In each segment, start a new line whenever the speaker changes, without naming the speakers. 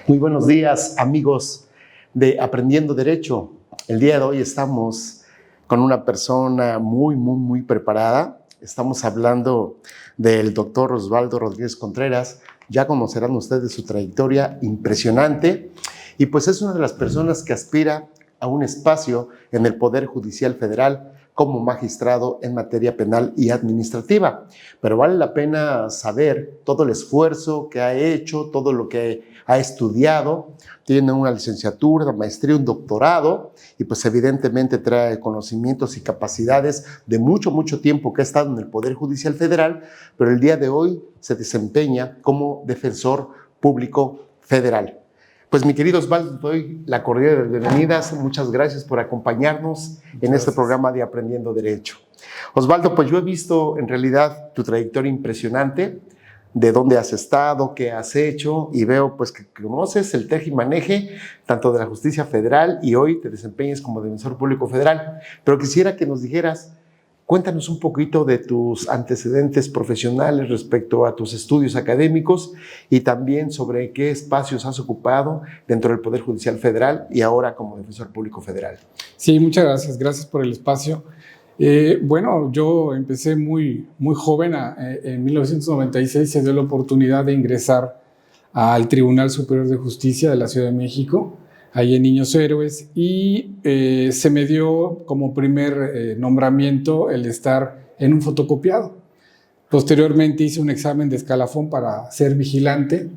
Muy buenos días, amigos de Aprendiendo Derecho. El día de hoy estamos con una persona muy preparada. Estamos hablando del doctor Osvaldo Rodríguez Contreras. Ya conocerán ustedes su trayectoria impresionante y pues es una de las personas que aspira a un espacio en el Poder Judicial Federal como magistrado en materia penal y administrativa. Pero vale la pena saber todo el esfuerzo que ha hecho, todo lo que ha estudiado. Tiene una licenciatura, una maestría, un doctorado y pues evidentemente trae conocimientos y capacidades de mucho tiempo que ha estado en el Poder Judicial Federal, pero el día de hoy se desempeña como defensor público federal. Pues mi querido Osvaldo, te doy la cordial bienvenida. Muchas gracias por acompañarnos en este programa de Aprendiendo Derecho. Osvaldo, pues yo he visto en realidad tu trayectoria impresionante, de dónde has estado, qué has hecho, y veo pues que conoces el tejimaneje tanto de la justicia federal y hoy te desempeñas como defensor público federal. Pero quisiera que nos dijeras, cuéntanos un poquito de tus antecedentes profesionales respecto a tus estudios académicos y también sobre qué espacios has ocupado dentro del Poder Judicial Federal y ahora como defensor público federal.
Sí, muchas gracias. Gracias por el espacio. Bueno, yo empecé muy joven. En 1996 se dio la oportunidad de ingresar al Tribunal Superior de Justicia de la Ciudad de México, ahí en Niños Héroes, y se me dio como primer nombramiento el estar en un fotocopiado. Posteriormente hice un examen de escalafón para ser vigilante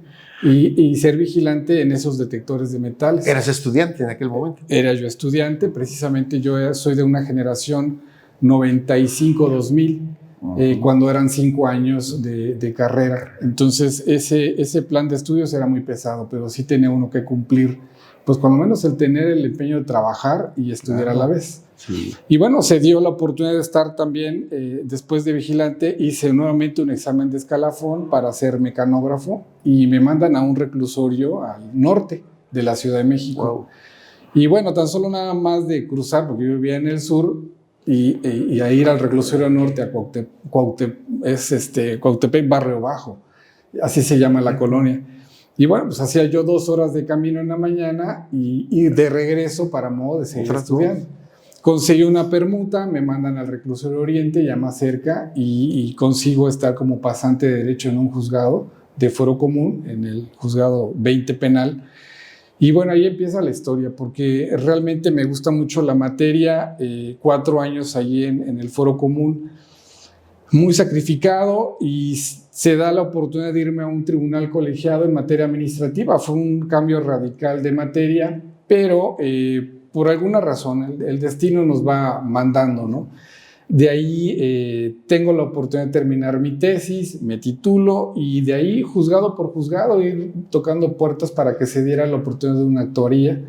y ser vigilante en esos detectores de metales.
¿Eras estudiante en aquel momento?
Era yo estudiante, precisamente yo soy de una generación 95-2000, cuando eran 5 años de carrera. Entonces ese plan de estudios era muy pesado, pero sí tenía uno que cumplir, pues cuando menos el tener el empeño de trabajar y estudiar a la vez.
Sí.
Y bueno, se dio la oportunidad de estar también, después de vigilante, hice nuevamente un examen de escalafón para ser mecanógrafo y me mandan a un reclusorio al norte de la Ciudad de México.
Wow.
Y bueno, tan solo nada más de cruzar, porque yo vivía en el sur, y a ir al reclusorio norte, a Cuautepec, Barrio Bajo, así se llama la colonia. Y bueno, pues hacía yo 2 horas de camino en la mañana y de regreso para modo de seguir estudiando. Conseguí una permuta, me mandan al reclusorio oriente, ya más cerca, y consigo estar como pasante de derecho en un juzgado de fuero común, en el juzgado 20 penal. Y bueno, ahí empieza la historia, porque realmente me gusta mucho la materia. 4 años allí en el foro común, muy sacrificado, y se da la oportunidad de irme a un tribunal colegiado en materia administrativa. Fue un cambio radical de materia, pero por alguna razón el destino nos va mandando, ¿no? De ahí tengo la oportunidad de terminar mi tesis, me titulo y de ahí juzgado por juzgado ir tocando puertas para que se diera la oportunidad de una actuaría.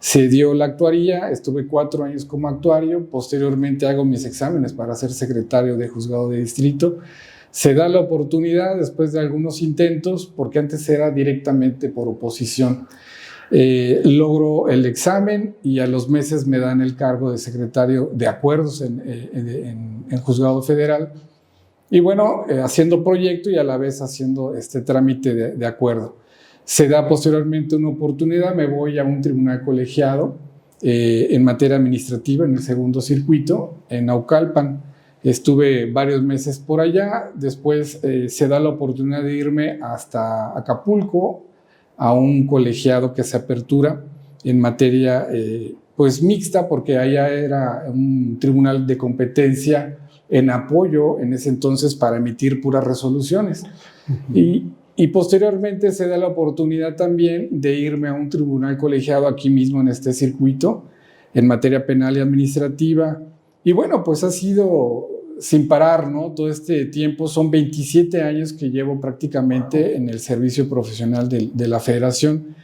Se dio la actuaría, estuve 4 años como actuario, posteriormente hago mis exámenes para ser secretario de juzgado de distrito. Se da la oportunidad después de algunos intentos, porque antes era directamente por oposición. Logro el examen y a los meses me dan el cargo de secretario de acuerdos en juzgado federal y bueno, haciendo proyecto y a la vez haciendo este trámite de acuerdo. Se da posteriormente una oportunidad, me voy a un tribunal colegiado en materia administrativa en el segundo circuito en Naucalpan. Estuve varios meses por allá, después se da la oportunidad de irme hasta Acapulco a un colegiado que se apertura en materia pues mixta, porque allá era un tribunal de competencia en apoyo en ese entonces para emitir puras resoluciones. Y posteriormente se da la oportunidad también de irme a un tribunal colegiado aquí mismo en este circuito en materia penal y administrativa. Y bueno, pues ha sido sin parar, ¿no? Todo este tiempo, son 27 años que llevo prácticamente en el servicio profesional de la federación,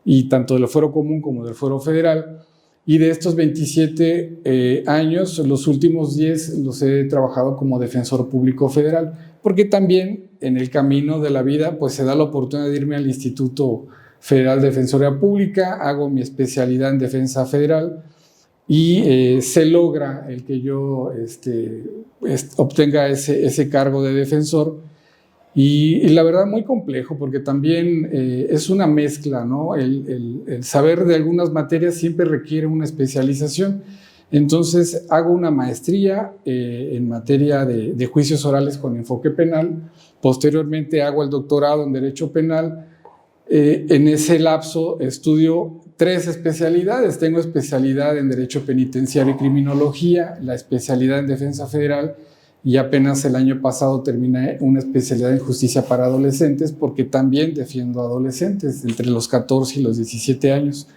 y tanto del fuero común como del fuero federal. Y de estos 27 años, los últimos 10 los he trabajado como defensor público federal, porque también en el camino de la vida pues se da la oportunidad de irme al Instituto Federal de Defensoría Pública, hago mi especialidad en defensa federal y se logra el que yo obtenga ese cargo de defensor. Y la verdad muy complejo porque también es una mezcla, ¿no? El saber de algunas materias siempre requiere una especialización. Entonces hago una maestría en materia de juicios orales con enfoque penal. Posteriormente hago el doctorado en Derecho Penal. En ese lapso estudio 3 especialidades. Tengo especialidad en Derecho Penitenciario y Criminología, la especialidad en Defensa Federal, y apenas el año pasado terminé una especialidad en Justicia para Adolescentes, porque también defiendo adolescentes entre los 14 y los 17 años.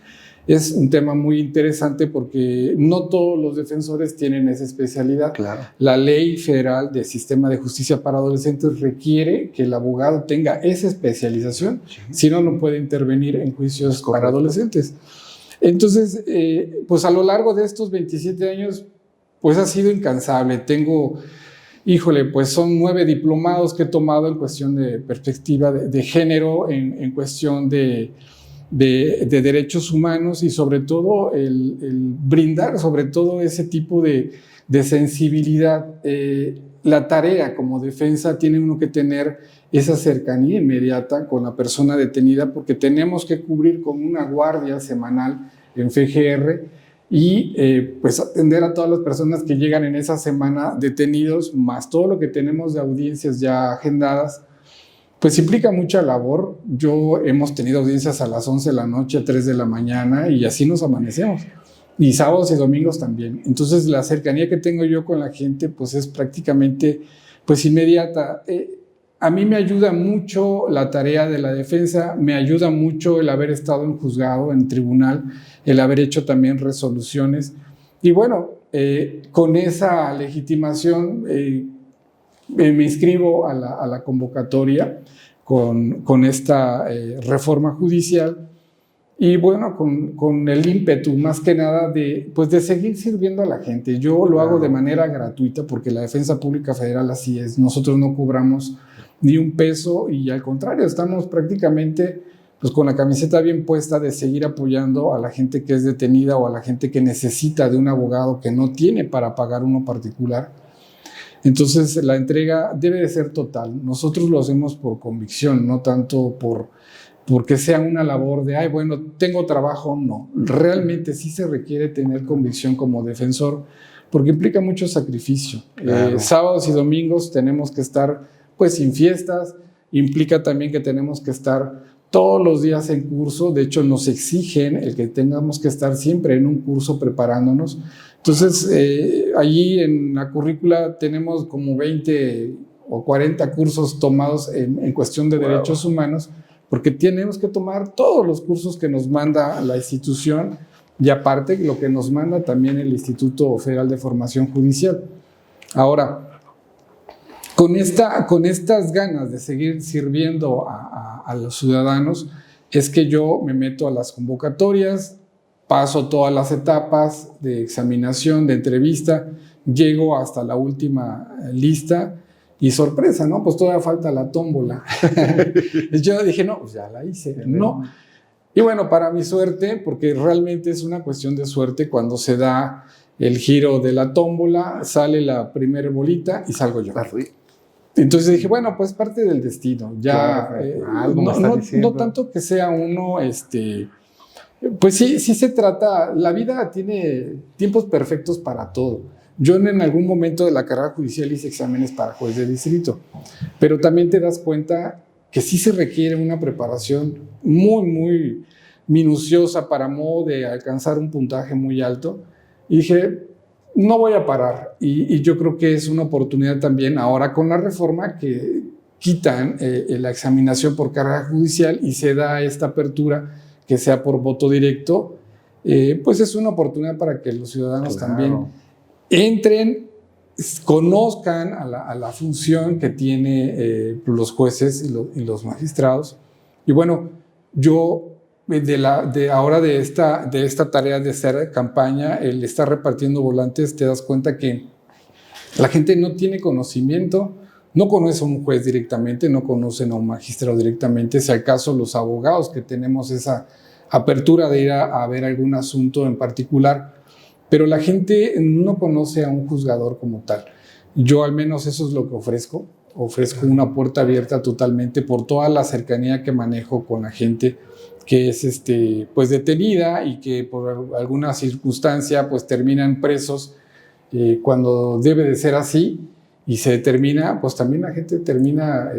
Es un tema muy interesante porque no todos los defensores tienen esa especialidad.
Claro.
La Ley Federal del Sistema de Justicia para Adolescentes requiere que el abogado tenga esa especialización, si no, no puede intervenir en juicios para adolescentes. Entonces, pues a lo largo de estos 27 años, pues ha sido incansable. Tengo, híjole, pues son 9 diplomados que he tomado en cuestión de perspectiva de género, en cuestión de derechos humanos, y sobre todo el brindar sobre todo ese tipo de sensibilidad. La tarea como defensa tiene uno que tener esa cercanía inmediata con la persona detenida, porque tenemos que cubrir con una guardia semanal en FGR y pues atender a todas las personas que llegan en esa semana detenidos, más todo lo que tenemos de audiencias ya agendadas. Pues implica mucha labor. Hemos tenido audiencias a las 11 de la noche, a 3 de la mañana, y así nos amanecemos. Y sábados y domingos también. Entonces la cercanía que tengo yo con la gente pues es prácticamente pues inmediata. A mí me ayuda mucho la tarea de la defensa, me ayuda mucho el haber estado en juzgado, en tribunal, el haber hecho también resoluciones. Y bueno, con esa legitimación me inscribo a la convocatoria con esta reforma judicial, y bueno, con el ímpetu más que nada de seguir sirviendo a la gente. Yo lo hago de manera gratuita porque la Defensa Pública Federal así es. Nosotros no cobramos ni un peso, y al contrario, estamos prácticamente pues con la camiseta bien puesta de seguir apoyando a la gente que es detenida o a la gente que necesita de un abogado que no tiene para pagar uno particular. Entonces la entrega debe de ser total. Nosotros lo hacemos por convicción, no tanto porque sea una labor de, ay, bueno, tengo trabajo. No, realmente sí se requiere tener convicción como defensor, porque implica mucho sacrificio. Claro. Sábados y domingos tenemos que estar pues sin fiestas, implica también que tenemos que estar todos los días en curso. De hecho, nos exigen el que tengamos que estar siempre en un curso preparándonos. Entonces, allí en la currícula tenemos como 20 o 40 cursos tomados en cuestión de derechos humanos, porque tenemos que tomar todos los cursos que nos manda la institución, y aparte lo que nos manda también el Instituto Federal de Formación Judicial. Ahora, con estas ganas de seguir sirviendo a los ciudadanos, es que yo me meto a las convocatorias, paso todas las etapas de examinación, de entrevista, llego hasta la última lista, y sorpresa, ¿no? Pues todavía falta la tómbola. Yo dije, no, pues ya la hice, no. Y bueno, para mi suerte, porque realmente es una cuestión de suerte, cuando se da el giro de la tómbola, sale la primera bolita y salgo yo. Entonces dije, bueno, pues parte del destino. Ya, no tanto que sea uno, pues sí se trata, la vida tiene tiempos perfectos para todo. Yo en algún momento de la carrera judicial hice exámenes para juez de distrito, pero también te das cuenta que sí se requiere una preparación muy, muy minuciosa para modo de alcanzar un puntaje muy alto. Y dije, no voy a parar. Y yo creo que es una oportunidad también ahora con la reforma que quitan la examinación por carrera judicial y se da esta apertura que sea por voto directo, pues es una oportunidad para que los ciudadanos también entren, conozcan a la función que tiene los jueces y los magistrados. Y bueno, yo de esta tarea de hacer campaña, el estar repartiendo volantes, te das cuenta que la gente no tiene conocimiento, no conoce a un juez directamente, no conocen a un magistrado directamente, si acaso los abogados que tenemos esa apertura de ir a ver algún asunto en particular, pero la gente no conoce a un juzgador como tal. Yo al menos eso es lo que ofrezco. ofrezco una puerta abierta totalmente por toda la cercanía que manejo con la gente que es pues detenida y que por alguna circunstancia pues terminan presos cuando debe de ser así, y se determina, pues también la gente termina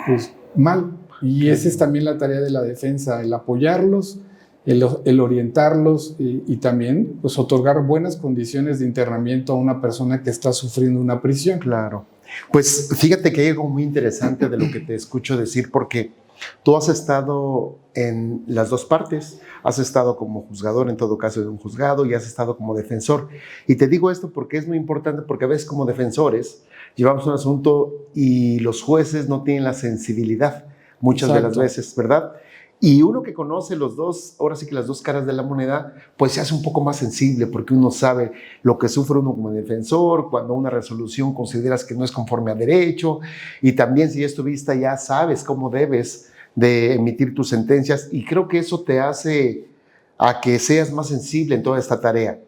pues mal. Y esa es también la tarea de la defensa, el apoyarlos, el orientarlos y también pues otorgar buenas condiciones de internamiento a una persona que está sufriendo una prisión.
Claro. Pues fíjate que hay algo muy interesante de lo que te escucho decir, porque tú has estado en las dos partes, has estado como juzgador, en todo caso de un juzgado, y has estado como defensor. Y te digo esto porque es muy importante, porque a veces como defensores llevamos un asunto y los jueces no tienen la sensibilidad muchas de las veces, ¿verdad? Y uno que conoce los dos, ahora sí que las dos caras de la moneda, pues se hace un poco más sensible, porque uno sabe lo que sufre uno como defensor, cuando una resolución consideras que no es conforme a derecho, y también si es tu vista ya sabes cómo debes de emitir tus sentencias, y creo que eso te hace a que seas más sensible en toda esta tarea.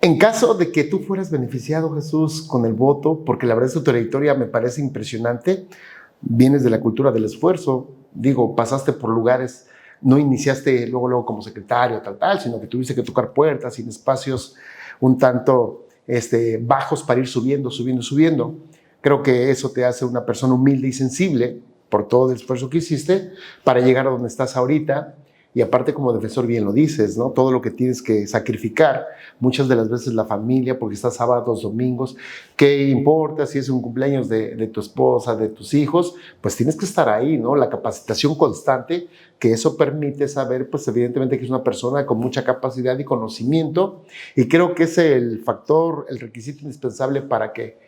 En caso de que tú fueras beneficiado, Jesús, con el voto, porque la verdad tu trayectoria me parece impresionante, vienes de la cultura del esfuerzo, digo, pasaste por lugares, no iniciaste luego como secretario, tal, sino que tuviste que tocar puertas en espacios un tanto bajos para ir subiendo. Creo que eso te hace una persona humilde y sensible por todo el esfuerzo que hiciste para llegar a donde estás ahorita. Y aparte, como defensor bien lo dices, ¿no? Todo lo que tienes que sacrificar, muchas de las veces la familia, porque estás sábados, domingos, ¿qué importa si es un cumpleaños de tu esposa, de tus hijos? Pues tienes que estar ahí, ¿no? La capacitación constante, que eso permite saber, pues evidentemente que es una persona con mucha capacidad y conocimiento, y creo que es el factor, el requisito indispensable para que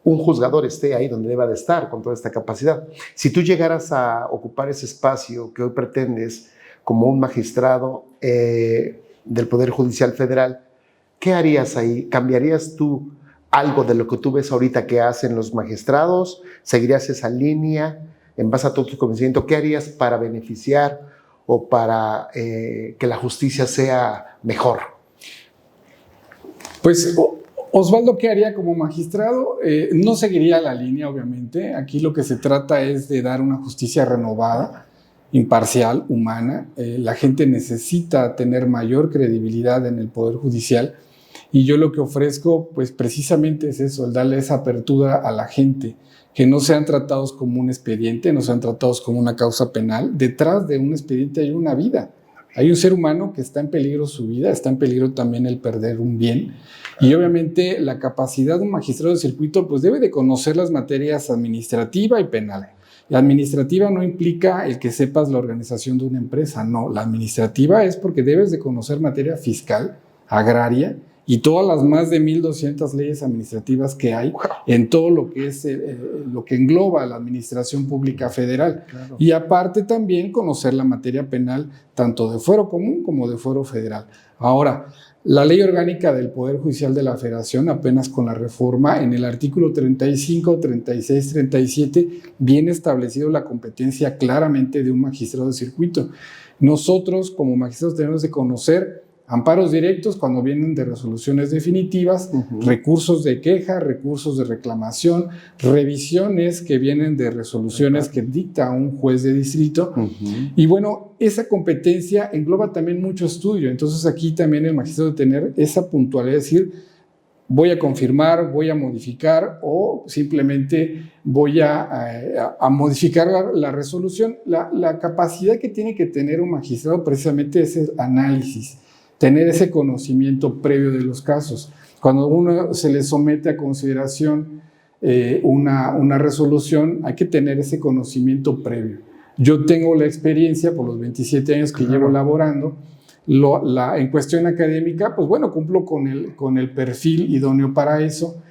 un juzgador esté ahí donde deba de estar, con toda esta capacidad. Si tú llegaras a ocupar ese espacio que hoy pretendes, como un magistrado del Poder Judicial Federal, ¿qué harías ahí? ¿Cambiarías tú algo de lo que tú ves ahorita que hacen los magistrados? ¿Seguirías esa línea en base a todo tu conocimiento? ¿Qué harías para beneficiar o para que la justicia sea mejor?
Pues Osvaldo, ¿qué haría como magistrado? No seguiría la línea, obviamente. Aquí lo que se trata es de dar una justicia renovada, imparcial, humana. La gente necesita tener mayor credibilidad en el Poder Judicial, y yo lo que ofrezco pues precisamente es eso, el darle esa apertura a la gente, que no sean tratados como un expediente, no sean tratados como una causa penal. Detrás de un expediente hay una vida, hay un ser humano que está en peligro su vida, está en peligro también el perder un bien, y obviamente la capacidad de un magistrado de circuito pues debe de conocer las materias administrativa y penal. La administrativa no implica el que sepas la organización de una empresa, no. La administrativa es porque debes de conocer materia fiscal, agraria y todas las más de 1,200 leyes administrativas que hay en todo lo que es lo que engloba la administración pública federal. Claro. Y aparte también conocer la materia penal, tanto de fuero común como de fuero federal. Ahora, la Ley Orgánica del Poder Judicial de la Federación, apenas con la reforma, en el artículo 35, 36, 37, viene establecido la competencia claramente de un magistrado de circuito. Nosotros, como magistrados, tenemos de conocer amparos directos cuando vienen de resoluciones definitivas, recursos de queja, recursos de reclamación, revisiones que vienen de resoluciones que dicta un juez de distrito. Y bueno, esa competencia engloba también mucho estudio. Entonces aquí también el magistrado debe tener esa puntualidad, es decir, voy a confirmar, voy a modificar o simplemente voy a modificar la resolución. La capacidad que tiene que tener un magistrado precisamente es el análisis, tener ese conocimiento previo de los casos. Cuando uno se le somete a consideración una resolución, hay que tener ese conocimiento previo. Yo tengo la experiencia por los 27 años que llevo laborando. En cuestión académica, pues bueno, cumplo con el perfil idóneo para eso.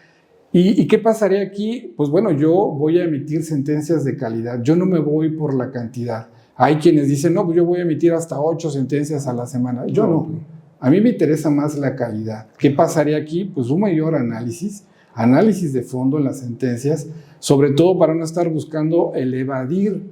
¿Y qué pasaría aquí? Pues bueno, yo voy a emitir sentencias de calidad. Yo no me voy por la cantidad. Hay quienes dicen, no, pues yo voy a emitir hasta 8 sentencias a la semana. Yo no. A mí me interesa más la calidad. ¿Qué pasaría aquí? Pues un mayor análisis de fondo en las sentencias, sobre todo para no estar buscando el evadir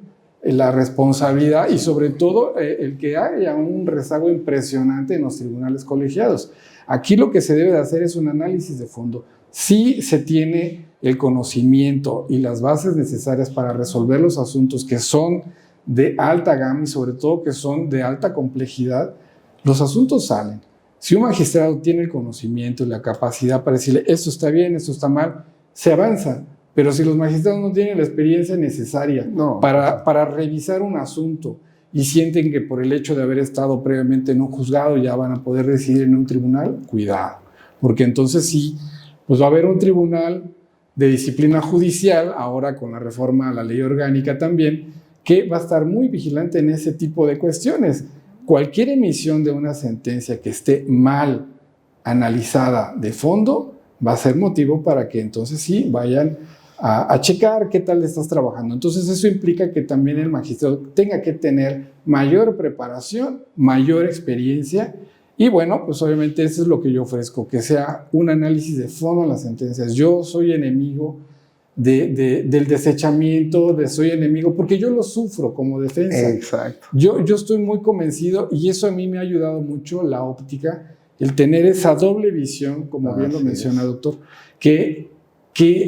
la responsabilidad y sobre todo el que haya un rezago impresionante en los tribunales colegiados. Aquí lo que se debe de hacer es un análisis de fondo. Si se tiene el conocimiento y las bases necesarias para resolver los asuntos que son de alta gama y sobre todo que son de alta complejidad, los asuntos salen. Si un magistrado tiene el conocimiento y la capacidad para decirle esto está bien, esto está mal, se avanza. Pero si los magistrados no tienen la experiencia necesaria para revisar un asunto y sienten que por el hecho de haber estado previamente en un juzgado ya van a poder decidir en un tribunal, cuidado. Porque entonces sí, pues va a haber un tribunal de disciplina judicial, ahora con la reforma a la ley orgánica también, que va a estar muy vigilante en ese tipo de cuestiones. Cualquier emisión de una sentencia que esté mal analizada de fondo va a ser motivo para que entonces sí vayan a checar qué tal estás trabajando. Entonces eso implica que también el magistrado tenga que tener mayor preparación, mayor experiencia y bueno, pues obviamente eso es lo que yo ofrezco, que sea un análisis de fondo en las sentencias. Yo soy enemigo del desechamiento, soy enemigo, porque yo lo sufro como defensa.
Exacto.
Yo estoy muy convencido y eso a mí me ha ayudado mucho la óptica, el tener esa doble visión, como bien lo menciona, doctor, que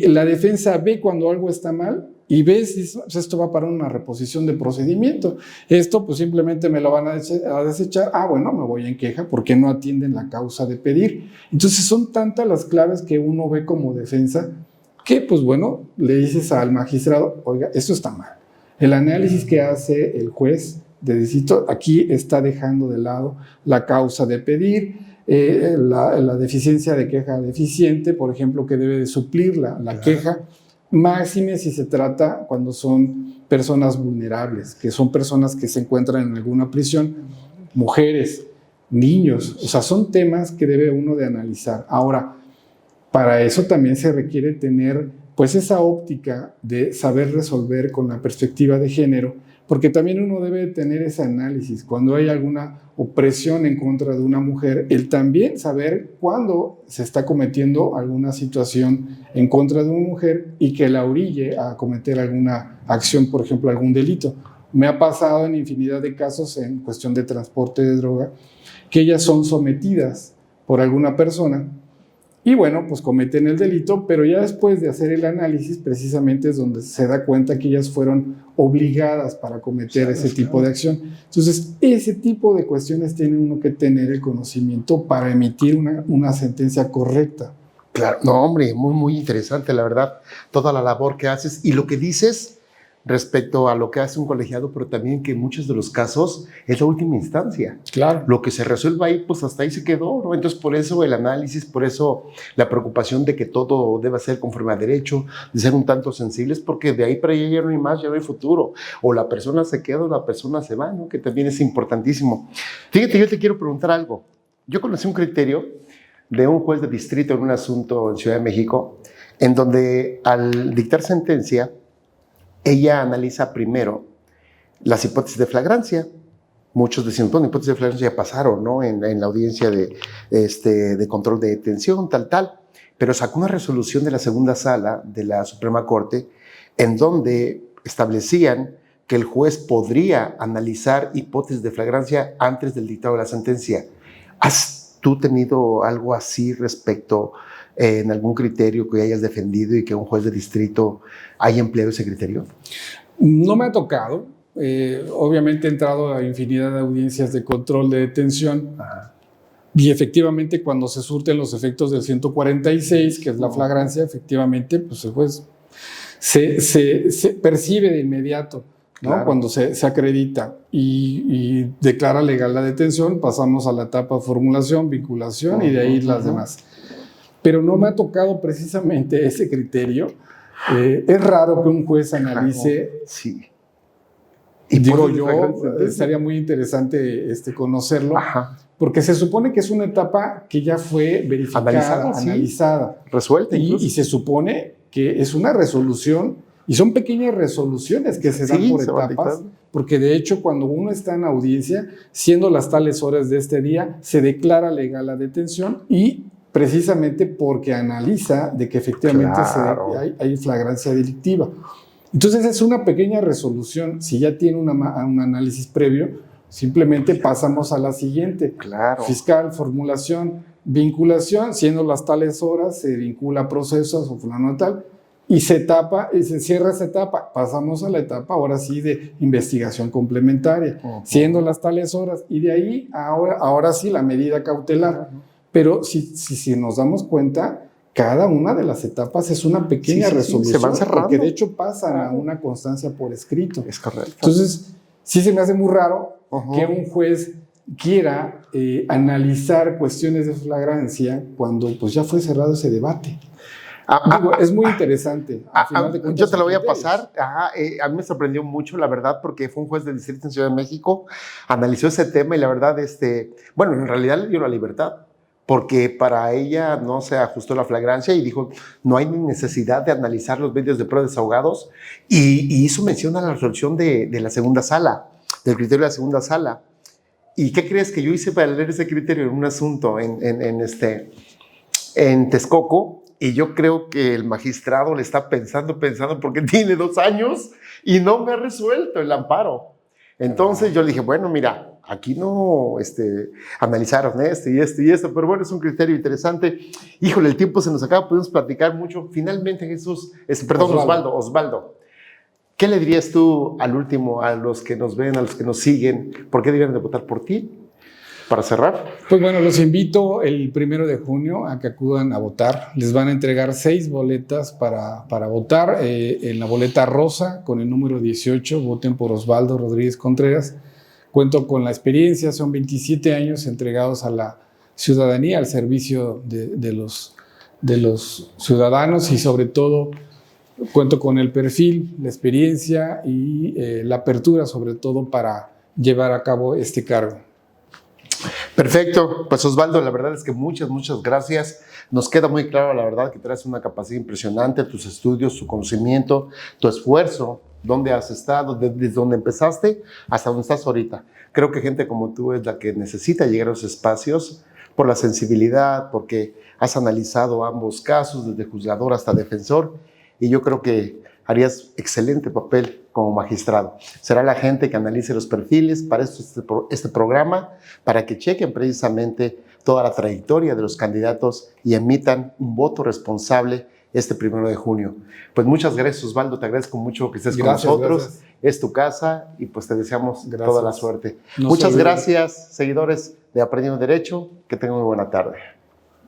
la defensa ve cuando algo está mal y ves, pues esto va para una reposición de procedimiento. Esto pues simplemente me lo van a desechar. Bueno, me voy en queja porque no atienden la causa de pedir. Entonces son tantas las claves que uno ve como defensa que pues bueno, le dices al magistrado, oiga, esto está mal. El análisis que hace el juez de distrito aquí está dejando de lado la causa de pedir, la deficiencia de queja deficiente, por ejemplo, que debe de suplir la queja, máxime si se trata cuando son personas vulnerables, que son personas que se encuentran en alguna prisión, mujeres, niños, o sea, son temas que debe uno de analizar. Ahora, para eso también se requiere tener pues esa óptica de saber resolver con la perspectiva de género, porque también uno debe tener ese análisis. Cuando hay alguna opresión en contra de una mujer, el también saber cuándo se está cometiendo alguna situación en contra de una mujer y que la orille a cometer alguna acción, por ejemplo, algún delito. Me ha pasado en infinidad de casos en cuestión de transporte de droga, que ellas son sometidas por alguna persona y bueno, pues cometen el delito, pero ya después de hacer el análisis, precisamente es donde se da cuenta que ellas fueron obligadas para cometer ese tipo de acción. Entonces, ese tipo de cuestiones tiene uno que tener el conocimiento para emitir una sentencia correcta.
Claro, no, hombre, muy, muy interesante, la verdad, toda la labor que haces y lo que dices respecto a lo que hace un colegiado, pero también que en muchos de los casos es la última instancia.
Claro.
Lo que se resuelva ahí, pues hasta ahí se quedó, ¿no? Entonces, por eso el análisis, por eso la preocupación de que todo deba ser conforme a derecho, de ser un tanto sensibles, porque de ahí para allá ya no hay más, ya no hay futuro. O la persona se queda o la persona se va, ¿no? Que también es importantísimo. Fíjate, yo te quiero preguntar algo. Yo conocí un criterio de un juez de distrito en un asunto en Ciudad de México, en donde al dictar sentencia, ella analiza primero las hipótesis de flagrancia. Muchos decían, bueno, hipótesis de flagrancia ya pasaron, ¿no? En la audiencia de control de detención, tal. Pero sacó una resolución de la segunda sala de la Suprema Corte en donde establecían que el juez podría analizar hipótesis de flagrancia antes del dictado de la sentencia. ¿Has tú tenido algo así respecto en algún criterio que hayas defendido y que un juez de distrito haya empleado ese criterio?
No me ha tocado. Obviamente he entrado a infinidad de audiencias de control de detención. Ajá. Y efectivamente cuando se surten los efectos del 146, que es la flagrancia, efectivamente pues el juez se percibe de inmediato, ¿no? Claro. Cuando se acredita y declara legal la detención, pasamos a la etapa de formulación, vinculación y de ahí las demás. Pero no me ha tocado precisamente ese criterio. Es raro que un juez analice.
Sí.
Y digo yo, estaría muy interesante conocerlo. Ajá. Porque se supone que es una etapa que ya fue verificada, analizada.
Sí. Resuelta.
Y se supone que es una resolución, y son pequeñas resoluciones que se dan por etapas, porque de hecho cuando uno está en audiencia, siendo las tales horas de este día, se declara legal la detención y precisamente porque analiza de que efectivamente hay flagrancia delictiva. Entonces es una pequeña resolución. Si ya tiene un análisis previo, simplemente pasamos a la siguiente.
Claro.
Fiscal, formulación, vinculación, siendo las tales horas, se vincula procesos o fulano tal, y se tapa, y se cierra esa etapa. Pasamos a la etapa, ahora sí, de investigación complementaria, siendo las tales horas, y de ahí, ahora sí, la medida cautelar. Pero si nos damos cuenta, cada una de las etapas es una pequeña resolución,
se van cerrando.
porque de hecho pasan a una constancia por escrito.
Es correcto.
Entonces, sí se me hace muy raro que un juez quiera analizar cuestiones de flagrancia cuando pues ya fue cerrado ese debate. Digo, es muy interesante.
Yo te lo voy a pasar. A mí me sorprendió mucho, la verdad, porque fue un juez de distrito en Ciudad de México, analizó ese tema y la verdad, bueno, en realidad le dio la libertad, porque para ella no se ajustó la flagrancia y dijo, no hay necesidad de analizar los medios de prueba desahogados, y hizo mención a la resolución de la segunda sala, del criterio de la segunda sala. ¿Y qué crees que yo hice para leer ese criterio en un asunto en Texcoco? Y yo creo que el magistrado le está pensando, porque tiene 2 años y no me ha resuelto el amparo. Entonces yo le dije, bueno, mira, aquí no analizaron esto y esto, pero bueno, es un criterio interesante. Híjole, el tiempo se nos acaba, podemos platicar mucho. Finalmente, Jesús, Osvaldo, ¿qué le dirías tú al último, a los que nos ven, a los que nos siguen? ¿Por qué deberían de votar por ti? Para cerrar.
Pues bueno, los invito el 1 de junio a que acudan a votar. Les van a entregar 6 boletas para votar. En la boleta rosa, con el número 18, voten por Osvaldo Rodríguez Contreras. Cuento con la experiencia, son 27 años entregados a la ciudadanía, al servicio de los ciudadanos, y sobre todo cuento con el perfil, la experiencia y la apertura, sobre todo, para llevar a cabo este cargo.
Perfecto, pues Osvaldo, la verdad es que muchas gracias. Nos queda muy claro, la verdad, que traes una capacidad impresionante, tus estudios, tu conocimiento, tu esfuerzo, dónde has estado, desde donde empezaste hasta donde estás ahorita. Creo que gente como tú es la que necesita llegar a los espacios por la sensibilidad, porque has analizado ambos casos, desde juzgador hasta defensor, y yo creo que harías excelente papel como magistrado. Será la gente que analice los perfiles para este programa, para que chequen precisamente toda la trayectoria de los candidatos y emitan un voto responsable este 1 de junio. Pues muchas gracias, Osvaldo, te agradezco mucho que estés con nosotros. Gracias. Es tu casa y pues te deseamos toda la suerte. Muchas gracias, seguidores de Aprendiendo Derecho, que tengan una buena tarde.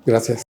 Gracias.